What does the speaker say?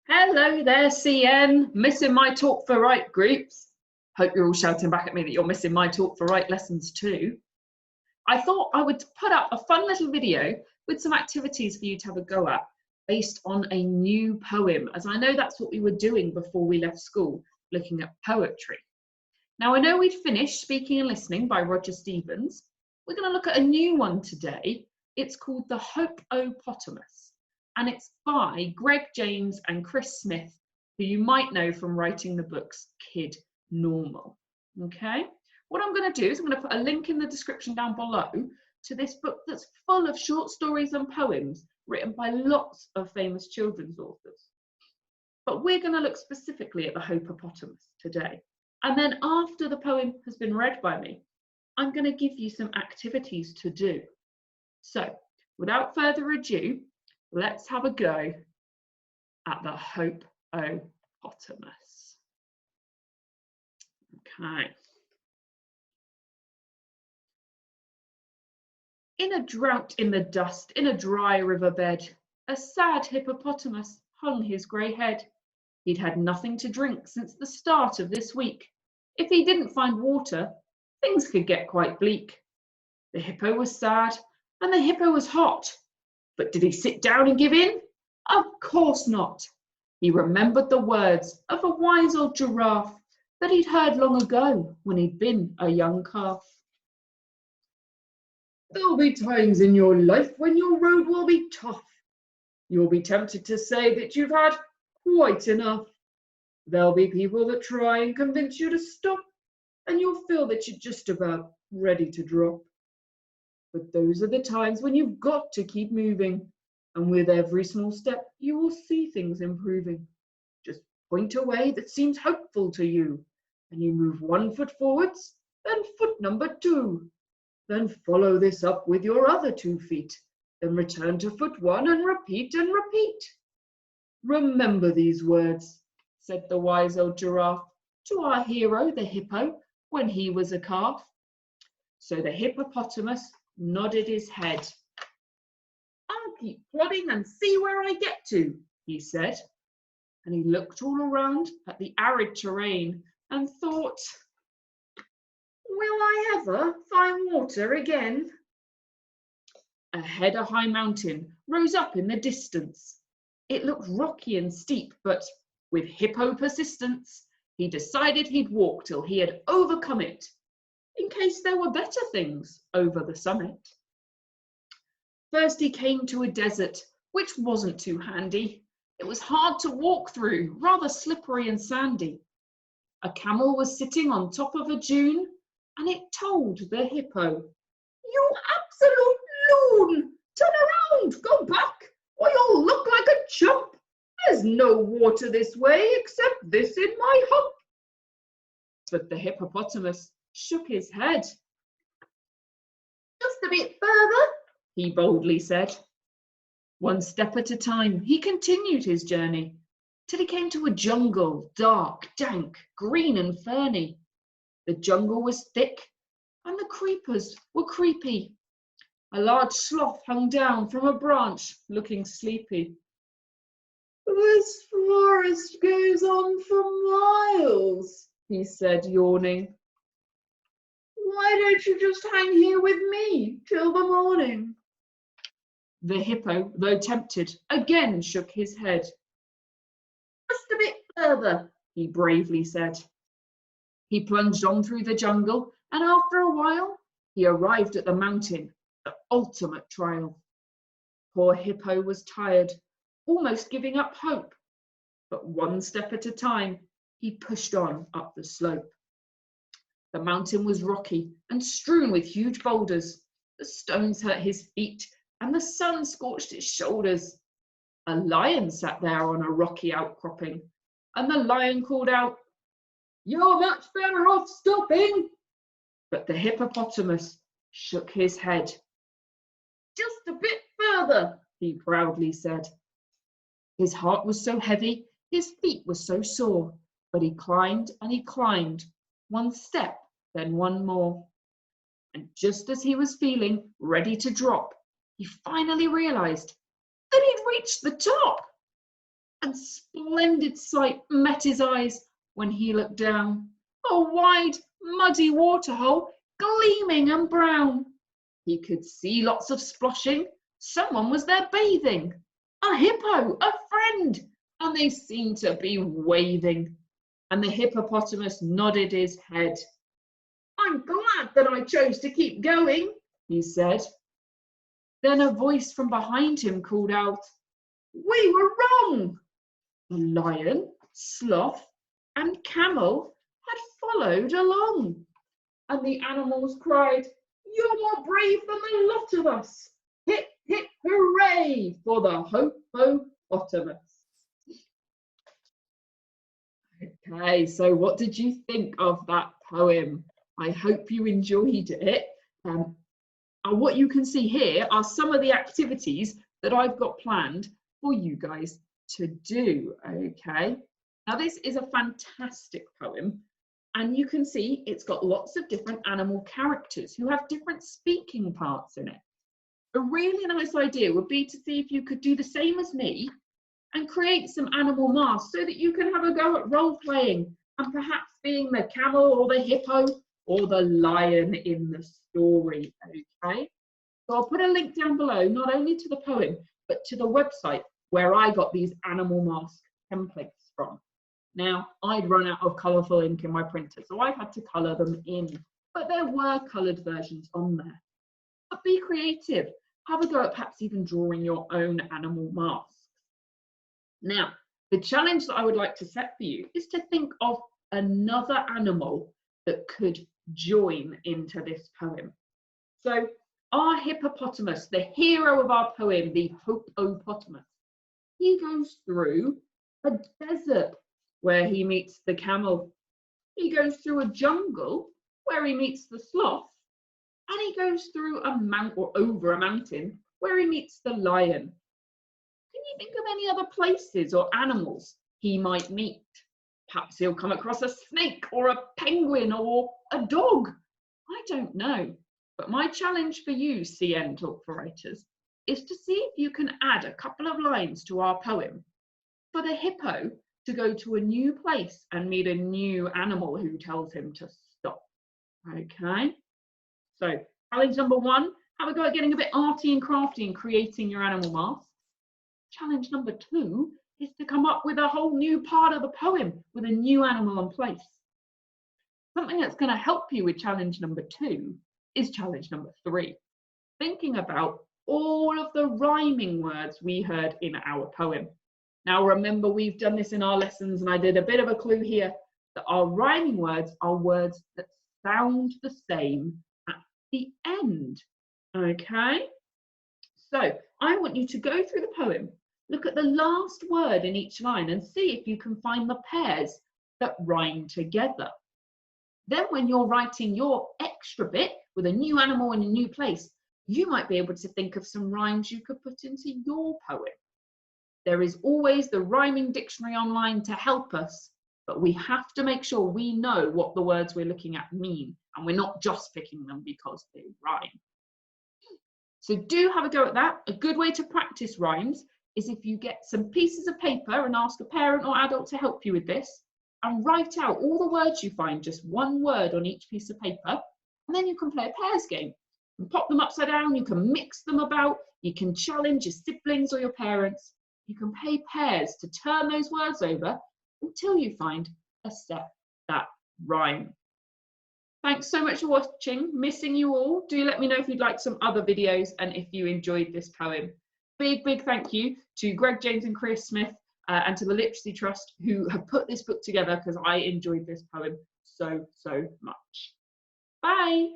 Hello there, CN. Missing my Talk4Write groups? Hope you're all shouting back at me that you're missing my Talk4Write lessons too. I thought I would put up a fun little video with some activities for you to have a go at based on a new poem, as I know that's what we were doing before we left school, looking at poetry. Now, I know we'd finished Speaking and Listening by Roger Stevens. We're going to look at a new one today. It's called the Hope-o-potamus. And it's by Greg James and Chris Smith, who you might know from writing the books Kid Normal. Okay, what I'm going to do is I'm going to put a link in the description down below to this book that's full of short stories and poems written by lots of famous children's authors. But we're going to look specifically at the Hope-o-potamus today. And then after the poem has been read by me, I'm going to give you some activities to do. So without further ado, let's have a go at the Hope-o-potamus. Okay. In a drought in the dust, in a dry riverbed, a sad hippopotamus hung his grey head. He'd had nothing to drink since the start of this week. If he didn't find water, things could get quite bleak. The hippo was sad and the hippo was hot. But did he sit down and give in? Of course not. He remembered the words of a wise old giraffe that he'd heard long ago when he'd been a young calf. There'll be times in your life when your road will be tough. You'll be tempted to say that you've had quite enough. There'll be people that try and convince you to stop, and you'll feel that you're just about ready to drop. But those are the times when you've got to keep moving, and with every small step you will see things improving. Just point a way that seems hopeful to you, and you move 1 foot forwards, then foot number 2. Then follow this up with your other 2 feet, then return to foot 1 and repeat and repeat. Remember these words, said the wise old giraffe to our hero the hippo when he was a calf. So the hippopotamus nodded his head. I'll keep plodding and see where I get to, he said. And he looked all around at the arid terrain and thought, will I ever find water again? Ahead, a high mountain rose up in the distance. It looked rocky and steep, but with hippo persistence, he decided he'd walk till he had overcome it, in case there were better things over the summit. First he came to a desert, which wasn't too handy. It was hard to walk through, rather slippery and sandy. A camel was sitting on top of a dune, and it told the hippo, you absolute loon! Turn around, go back, or you'll look like a chump. There's no water this way except this in my hump. But the hippopotamus shook his head. Just a bit further, he boldly said. 1 step at a time, he continued his journey till he came to a jungle, dark, dank, green and ferny. The jungle was thick and the creepers were creepy. A large sloth hung down from a branch, looking sleepy. This forest goes on for miles, he said, yawning. Why don't you just hang here with me till the morning? The hippo, though tempted, again shook his head. Just a bit further, he bravely said. He plunged on through the jungle, and after a while, he arrived at the mountain, the ultimate trial. Poor hippo was tired, almost giving up hope. But 1 step at a time, he pushed on up the slope. The mountain was rocky and strewn with huge boulders. The stones hurt his feet and the sun scorched his shoulders. A lion sat there on a rocky outcropping, and the lion called out, you're much better off stopping. But the hippopotamus shook his head. Just a bit further, he proudly said. His heart was so heavy, his feet were so sore, but he climbed and he climbed, 1 step, then 1 more. And just as he was feeling ready to drop, he finally realized that he'd reached the top. and splendid sight met his eyes when he looked down. A wide, muddy waterhole, gleaming and brown. He could see lots of splashing. Someone was there bathing. A hippo, a friend, and they seemed to be waving. And the hippopotamus nodded his head. I'm glad that I chose to keep going, he said. Then a voice from behind him called out, we were wrong. The lion, sloth, and camel had followed along. And the animals cried, you're more brave than the lot of us. Hip, hip, hooray for the Hope-o-potamus. Okay, so what did you think of that poem? I hope you enjoyed it. And what you can see here are some of the activities that I've got planned for you guys to do, okay? Now this is a fantastic poem, and you can see it's got lots of different animal characters who have different speaking parts in it. A really nice idea would be to see if you could do the same as me and create some animal masks so that you can have a go at role playing and perhaps being the camel or the hippo or the lion in the story, okay? So I'll put a link down below, not only to the poem, but to the website where I got these animal mask templates from. Now, I'd run out of colourful ink in my printer, so I had to colour them in, but there were coloured versions on there. But be creative. Have a go at perhaps even drawing your own animal masks. Now, the challenge that I would like to set for you is to think of another animal that could join into this poem. So our hippopotamus, the hero of our poem, the Hope-o-potamus, he goes through a desert where he meets the camel. He goes through a jungle where he meets the sloth, and he goes through a mountain or over a mountain where he meets the lion. Can you think of any other places or animals he might meet? Perhaps he'll come across a snake or a penguin or a dog. I don't know. But my challenge for you, CN Talk4Writers, is to see if you can add a couple of lines to our poem for the hippo to go to a new place and meet a new animal who tells him to stop. Okay? So, challenge number 1, have a go at getting a bit arty and crafty and creating your animal mask. Challenge number 2 is to come up with a whole new part of the poem with a new animal and place. Something that's going to help you with challenge number 2 is challenge number 3. Thinking about all of the rhyming words we heard in our poem. Now remember, we've done this in our lessons, and I did a bit of a clue here that our rhyming words are words that sound the same at the end. Okay? So I want you to go through the poem, look at the last word in each line and see if you can find the pairs that rhyme together. Then when you're writing your extra bit with a new animal in a new place, you might be able to think of some rhymes you could put into your poem. There is always the rhyming dictionary online to help us, but we have to make sure we know what the words we're looking at mean, and we're not just picking them because they rhyme. So do have a go at that. A good way to practice rhymes is if you get some pieces of paper and ask a parent or adult to help you with this, and write out all the words you find, just one word on each piece of paper, and then you can play a pairs game. You can pop them upside down, you can mix them about, you can challenge your siblings or your parents. You can play pairs to turn those words over until you find a set that rhyme. Thanks so much for watching. Missing you all. Do let me know if you'd like some other videos and if you enjoyed this poem. Big thank you to Greg, James and Chris Smith and to the Literacy Trust who have put this book together, because I enjoyed this poem so much. Bye.